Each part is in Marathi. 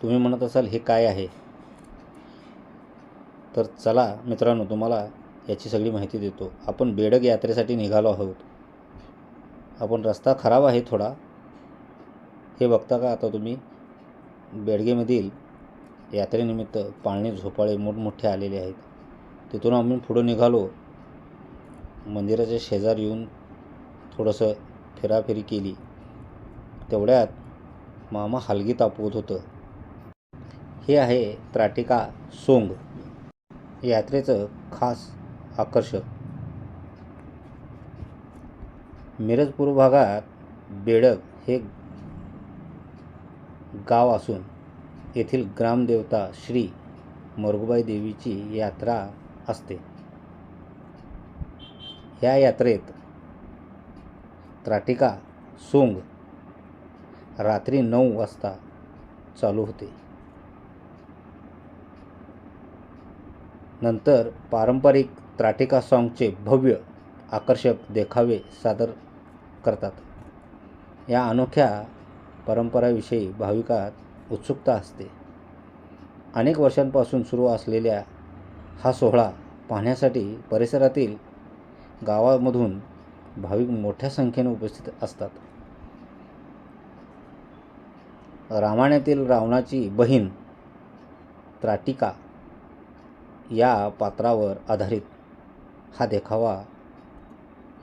तुम्ही म्हणत असाल हे काय आहे, तर चला मित्रांनो तुम्हाला याची सगळी माहिती देतो. आपण बेडग यात्रेसाठी निघालो आहोत. आपण रस्ता खराब आहे थोडा, हे बघता का आता तुम्ही. बेडगेमधील यात्रेनिमित्त पाळणे झोपाळे मोठमोठे आलेले आहेत. तिथून आम्ही पुढं निघालो. मंदिराच्या शेजार येऊन थोडंसं फेराफेरी केली. तेवढ्यात मामा हलगी तापवत होतं. हे आहे त्राटिका सोंग, यात्रेचं खास आकर्षक. मिरज पूर्व भागात बेडग हे गाव असून येथील ग्रामदेवता श्री मोरगूबाई देवीची यात्रा असते. या यात्रेत त्राटिका सोंग रात्री 9 वाजता चालू होते. नंतर पारंपरिक त्राटिका सॉंगचे भव्य आकर्षक देखावे सादर करतात. या अनोख्या परंपराविषयी भाविकात उत्सुकता असते. अनेक वर्षांपासून सुरू असलेल्या हा सोहळा पाहण्यासाठी परिसरातील गावामधून भाविक मोठ्या संख्येने उपस्थित असतात. रामायणातील रावणाची बहीण त्राटिका या पात्रावर आधारित हा देखावा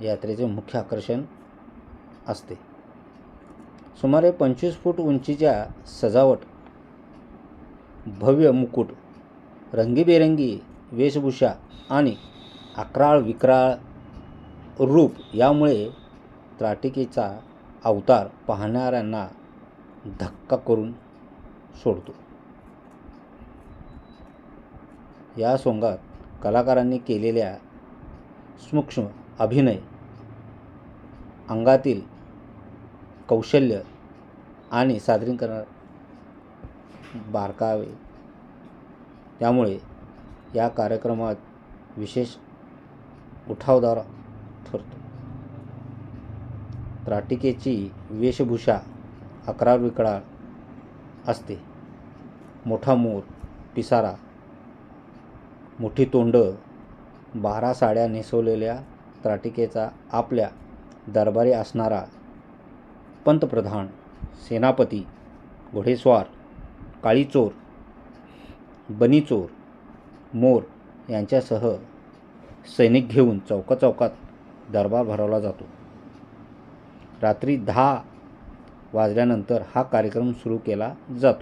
यात्रेचे मुख्य आकर्षण असते. सुमारे 25 फूट उंचीच्या सजावट, भव्य मुकुट, रंगीबेरंगी वेशभूषा आणि अक्राळ विक्राळ रूप यामुळे त्राटिकेचा अवतार पाहणाऱ्यांना धक्का करून सोडतो. या सोंगात कलाकारांनी केलेल्या सूक्ष्म अभिनय, अंगातील कौशल्य आणि सादरीकरण बारकावे त्यामुळे या कार्यक्रमात विशेष उठावदार ठरतो. त्राटिकेची वेशभूषा अक्राळ विक्राळ असते. मोठा मोर, पिसारा, मोठी तोंड, 12 साड्या नेसवलेल्या त्राटिकेचा आपल्या दरबारी असणारा पंतप्रधान, सेनापती, घोडेस्वार, काळीचोर, बनीचोर, मोर यांच्यासह सैनिक घेऊन चौकाचौकात दरबार भरवला जातो. रात्री 10 वाजल्यानंतर हा कार्यक्रम सुरू केला जातो.